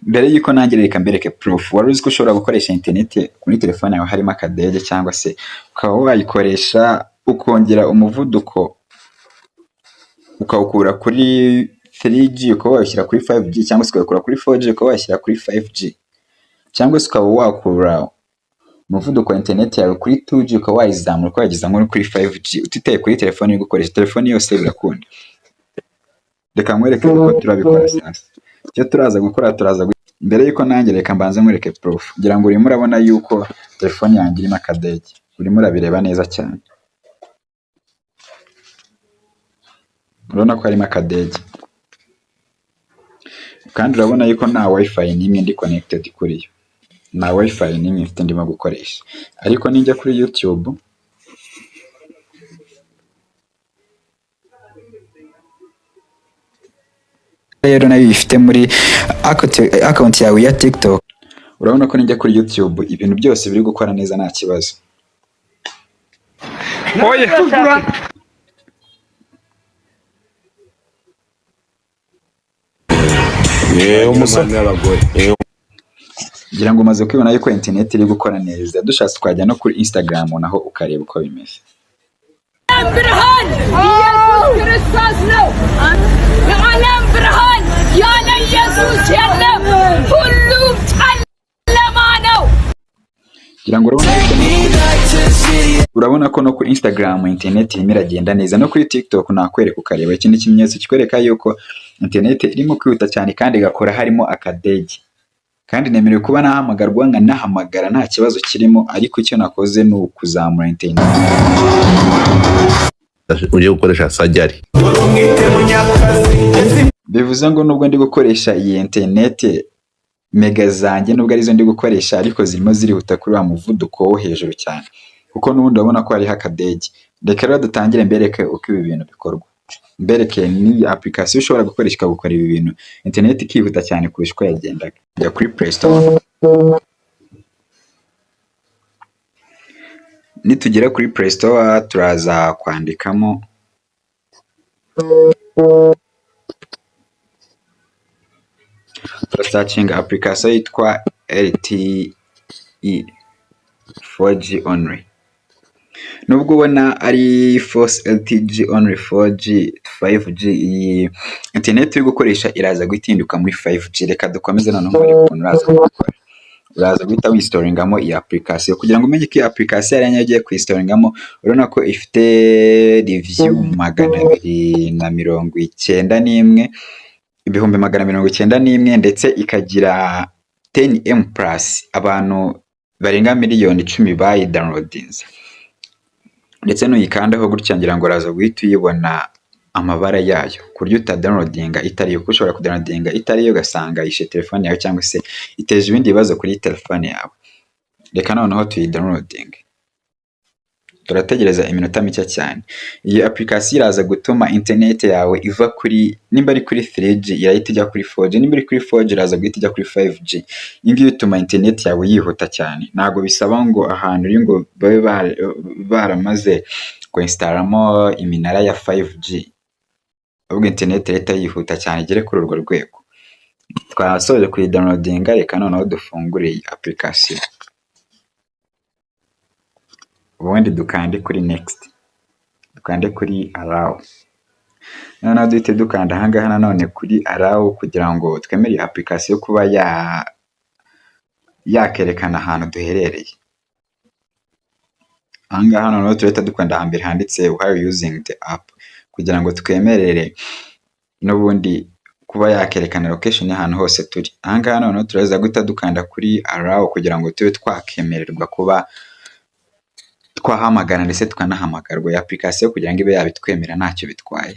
mbere y'uko nanjye reka mbereke proof, wari uzi ko ushobora gukoresha internet kuri telefone yawe harimo akadege, cyangwa se ukaba wayikoresha ukongera umuvuduko ukawukura kuri 3G ukaba wayishyira kuri 5G, cyangwa se ukawukura kuri 4G ukaba wayishyira kuri 5G, cyangwa se ukaba wakura umuvuduko wa internet yawe kuri 2G ukaba wayizamura ukayigeza nko kuri 5G utitaye kuri telefone uri gukoresha. Telefone yose birakunda. Reka nkwereke uko turabikora sasa. Icyo turaza gukora, mbere y'uko nanjye reka mbanze nkwereke proof, kugira ngo urimo urabona yuko telefone yanjye irimo akadege, urimo urabireba neza cyane. Urabona ko harimo akadege, kandi urabona yuko nta wifi n'imwe ndi connected kuri yo, nta wifi n'imwe mfite ndimo gukoresha. Ariko ninjya kuri YouTube, rero nayo ifite muri account yawe ya TikTok, urabona ko ninjya kuri YouTube ibintu byose biri gukora neza nta kibazo. Ngira ngo umaze kwibona yuko internet iri gukora neza. Dushatse twajya no kuri Instagram naho ukareba uko bimeze. Ngira ngo urabona ko no kuri Instagram internet irimo iragenda neza, no kuri TikTok nakwereka ukareba. Iki ni ikimenyetso kikwereka yuko internet irimo kwihuta cyane kandi igakora harimo akadege, kandi nemerewe kuba nahamagarwa nahamagara nta kibazo kirimo. Ariko icyo nakoze ni ukuzamura internet. Ugiye gukoresha sajari, bivuze ngo nubwo ndi gukoresha iyi internet mega zanjye, nubwo arizo ndi gukoresha, ariko zirimo zirihuta kuri wa muvuduko wo hejuru cyane, kuko n'ubundi urabona ko hariho akadege. Reka rero dutangire mbereke uko ibi bintu bikorwa. Mbereke ni application ushobora gukoresha ikagukora ibi bintu internet ikihuta cyane kurusha uko yagendaga. Njya kuri Play Store, nitugera kuri Play Store turaza kwandikamo searching application yitwa LTE 4G only. Nubwo ubona ari Force LTG only 4G 5G, iyi internet uri gukoresha iraza gutinduka muri 5G. Reka dukomeze noneho muri ukuntu uraza gukora. Uraza guhita winstallingamo iyi application. Kugira ngo umenye ko iyi application ari nyagiye kuinstallingamo, urabona ko ifite review 291 ibihumbi 291, ndetse ikagira 10M+ abantu barenga miliyoni 10 bayi downloadings. Ndetse nuyikandaho gutya ngira ngo uraza guhita uyibona amabara yayo, ku buryo utadownloadinga itari yo. Ushobora kudownloadinga itari yo ugasanga yishe telefone yawe, cyangwa se iteje ibindi bibazo kuri telefone yawe. Reka noneho tuyidownloading. Turategereza iminota mike cyane. Iyi application iraza gutuma internet yawe iva kuri, nimba ari kuri 3G irahita ijya kuri 4G, nimba ari kuri 4G iraza guhita ijya kuri 5G. Ingi bituma internet yawe yihuta cyane. Ntago bisaba ngo ahantu uri ngo babe baramaze kuinstallamo iminara ya 5G, ahubwo internet leta yihuta cyane igere kuri urwo rwego. Twasoje kuyidownloadinga, reka noneho dufungure iyi application, ubundi dukande kuri next, dukande kuri allow. Noneho duhite dukanda ahangaha nanone kuri allow, kugira ngo twemere iyi application kuba yakerekana ahantu duherereye. Ahangaha noneho turahita dukanda hambere handitse while using the app, kugira ngo twemerere n'ubundi kuba yakerekana location y'ahantu hose turi. Ahangaha noneho turaza guhita dukanda kuri allow, kugira ngo tube twakemererwa kuba twahamagara ndetse tukanahamagarwa. Iyi application kugira ngo ibe yabitwemera ntacyo bitwaye.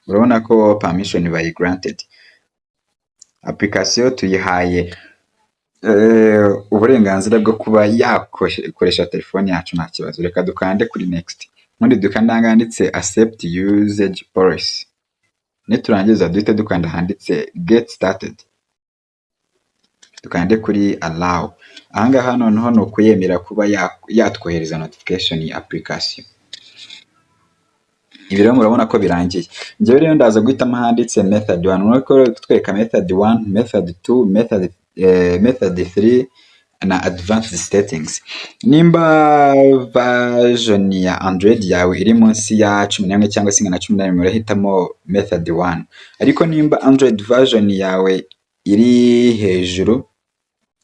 Urabona ko permission by granted. Application tuyihaye uburenganzira bwo kuba yakoresha telefone yacu nta kibazo. Reka dukande kuri next, ubundi dukanda handitse accept usage policy. Niturangiza duhite dukanda handitse get started, dukande kuri allow. Ahangaha noneho ni ukuyemera kuba yatwohereza notification ya application. ibi rero murabona ko birangiye. Njyewe rero ndaza guhitamo handitse method 1, urabona ko kutwereka method 1, method 2, method 3 na advanced settings. Nimba version ya Android yawe iri munsi ya 11 cyangwa se na 11 urahitamo method 1, ariko nimba Android version yawe iri hejuru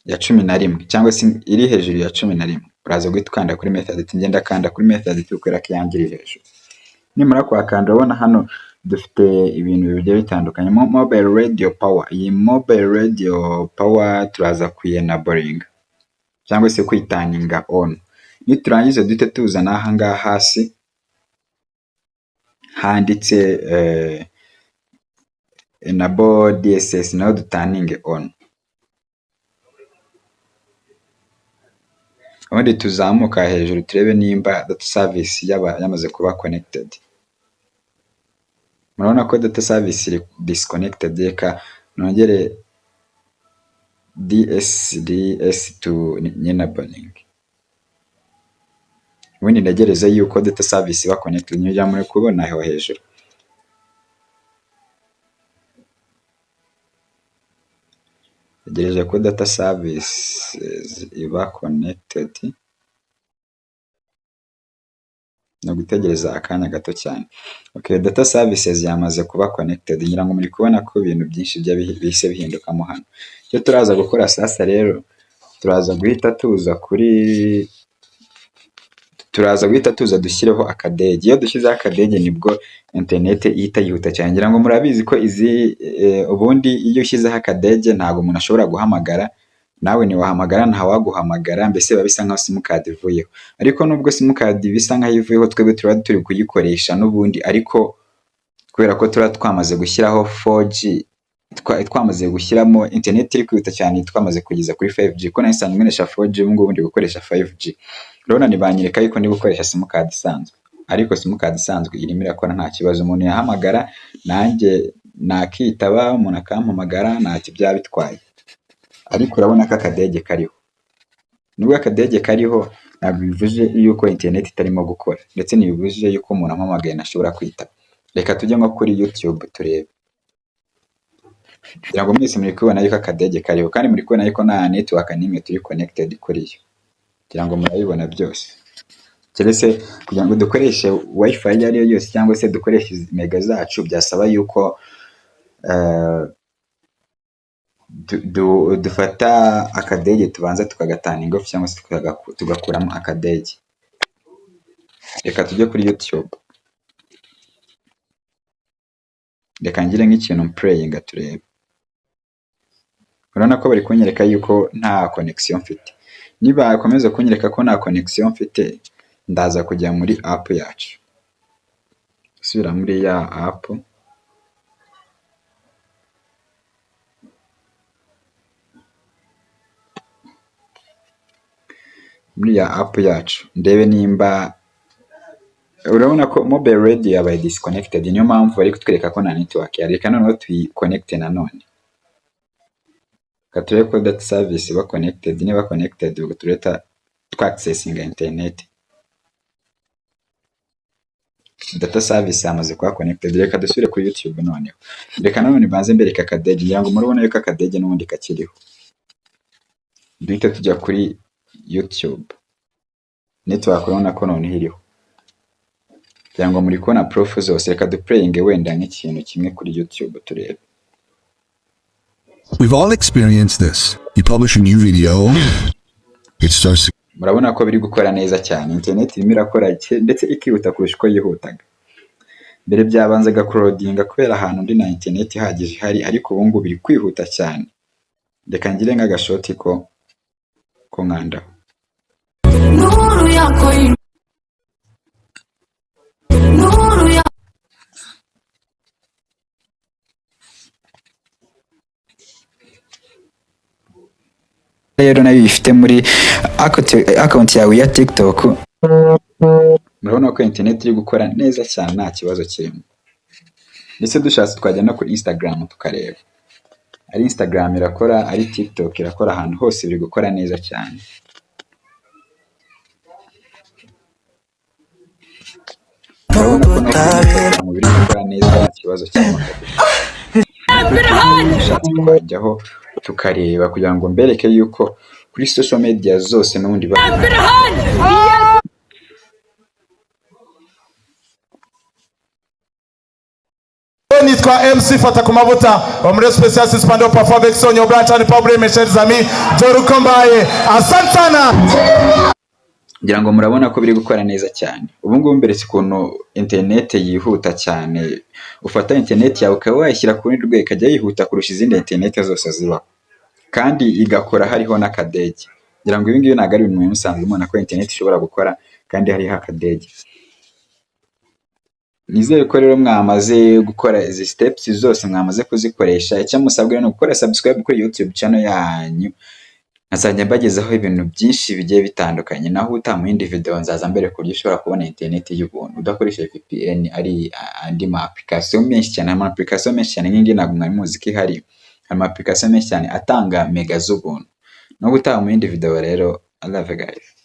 ya 11 cyangwa se iri hejuru ya 11 uraza guhita ukanda kuri method 2. Ngenda kanda kuri method 2 kubera ko yanjye iri hejuru. Nimara kwakanda urabona hano dufite ibintu bigiye bitandukanye. Mobile radio power, iyi mobile radio power turaza kuyenabling cyangwa se kwitaninga on. Niturangiza duhite tuzana aha ngaha hasi handitse enable DSS, naho dutaninge on. Ubundi tuzamuka hejuru turebe nimba data service yamaze kuba connected. Murabona ko data service iri disconnected, reka nongere DSS to enabling. Ubundi ndagereza yuko data service iba connected, nyujya muri kubona aho hejuru. Ndagereje ko data service iba connected, no gutegereza akanya gato cyane. Okay, data services yamaze kuba connected, ngira ngo muri kubona ko ibintu byinshi bihise bihindukamo hano. Cyo turaza gukora sasa rero, turaza guhita tuza dushyireho akadege. Iyo dushyizeho akadege nibwo internet ihita yihuta cyane. Ngira ngo murabizi ko izi ubundi iyo ushyizeho akadege ntabwo umuntu ashobora guhamagara, nawe ntiwahamagara, ntawaguhamagara, mbese biba bisa nkaho simukadi ivuyeho. Ariko nubwo simukadi bisa nkaho ivuyeho, twebwe tuba turi kuyikoresha n'ubundi, ariko kubera ko tuba twamaze gushyiraho 4G, twamaze gushyiramo internet iri kwihuta cyane, twamaze kugeza kuri 5G. Ko nasanzwe nkoresha 4G, ubu ngubu ndi gukoresha 5G. Urabona ntibanyereka yuko ndi gukoresha simukadi isanzwe, ariko simukadi isanzwe irimo irakora nta kibazo. Umuntu yahamagara nanjye nakitaba, umuntu akampamagara ntacyo byaba bitwaye. Ariko urabona ko akadege kariho. Nubwo akadege kariho ntabwo bivuze yuko internet itarimo gukora, ndetse ntibivuze yuko umuntu ampamagaye ntashobora kwitaba. Reka tujye nko kuri YouTube turebe. Kugira ngo mwese muri kubona yuko akadege kariho, kandi muri kubona yuko nta network n'imwe turi connected kuri yo. Kugira ngo murabibona byose. Keretse kugira ngo dukoreshe wifi iyo ari yo yose cyangwa se dukoreshe mega zacu, byasaba yuko dufata akadege tubanza tukagataninga off cyangwa se tugakuramo akadege. Reka tujye kuri YouTube. Reka ngire nk'ikintu playing turebe. Urabona ko bari kunyereka yuko nta connection mfite. Niba akomeza kunyereka ko nta connection mfite, ndaza kujya muri app yacu. Subira muri ya app. Muri ya app yacu ndebe nimba, urabona ko mobile radio yabaye disconnected, niyo mpamvu bari kutwereka ko nta network yari. Reka noneho tuyiconnecte nanone. Katurebe ko data service iba connected. Niba connected ubwo tureta accessing internet. Data service yamaze kuba connected. Reka dusubire kuri YouTube noneho. Reka nanone banze mbereka akadege, ngira ngo murabona yuko akadege n'ubundi kakiriho. Duhita tujya kuri YouTube. Network urabona ko none iriho. Kugira ngo muri kubona prof zose, reka duplaying wenda nk'ikintu kimwe kuri YouTube turebe. We've all experienced this. You publish a new video, it starts. Murabona ko biri gukora neza cyane, internet irimo irakora ndetse ikihuta kurusha uko yihutaga. Mbere byabanzaga kurodinga kubera ahantu ndi na internet ihagije hari, ariko ubu ngubu biri kwihuta cyane. Reka ngire nk'agashoti ko nkanda. Rero nayo ifite muri account yawe ya TikTok. Murabona ko internet iri gukora neza cyane, nta kibazo kirimo. Ndetse dushatse twajya no kuri Instagram tukareba. Ari Instagram irakora, ari TikTok irakora, ahantu hose biri gukora neza cyane. Urabona ko mu biri gukora neza nta kibazo cyangwa ushatse twajyaho tukareba kugira ngo mbereke yuko kuri social media zose n'ubundi nitwa MC Fata ku mavuta wa muri special suspend perform avec Sonyo Branchani Pablo mes chers amis Joruko Mbaye asante sana. ngira ngo murabona ko biri gukora neza cyane. Ubu ngubu mberetse ukuntu internet yihuta cyane, ufata internet yawe ukaba wayishyira ku rundi rwego ikajya yihuta kurusha izindi internet zose ziba, kandi igakora hariho n'akadege. Ngira ngo ibi ngibi ntabwo ari ibintu musanzwe mubona ko internet ishobora gukora kandi hariho akadege. Nizere ko rero mwamaze gukora izi steps zose, mwamaze kuzikoresha. Icyo musabwa ni gukora subscribe kuri YouTube channel yanyu, nkazajya mbagezaho ibintu byinshi bigiye bitandukanye. Naho utamu yindi video nzaza mbere ku buryo ushobora kubona internet y'ubuntu udakoresheje VPN, ari andi ma application menshi cyane. Ama application menshi cyane nk'ingi ntabwo mwari muzi ko ihari. Ama application menshi cyane atanga mega z'ubuntu. Naho utamu yindi video rero, I love you guys.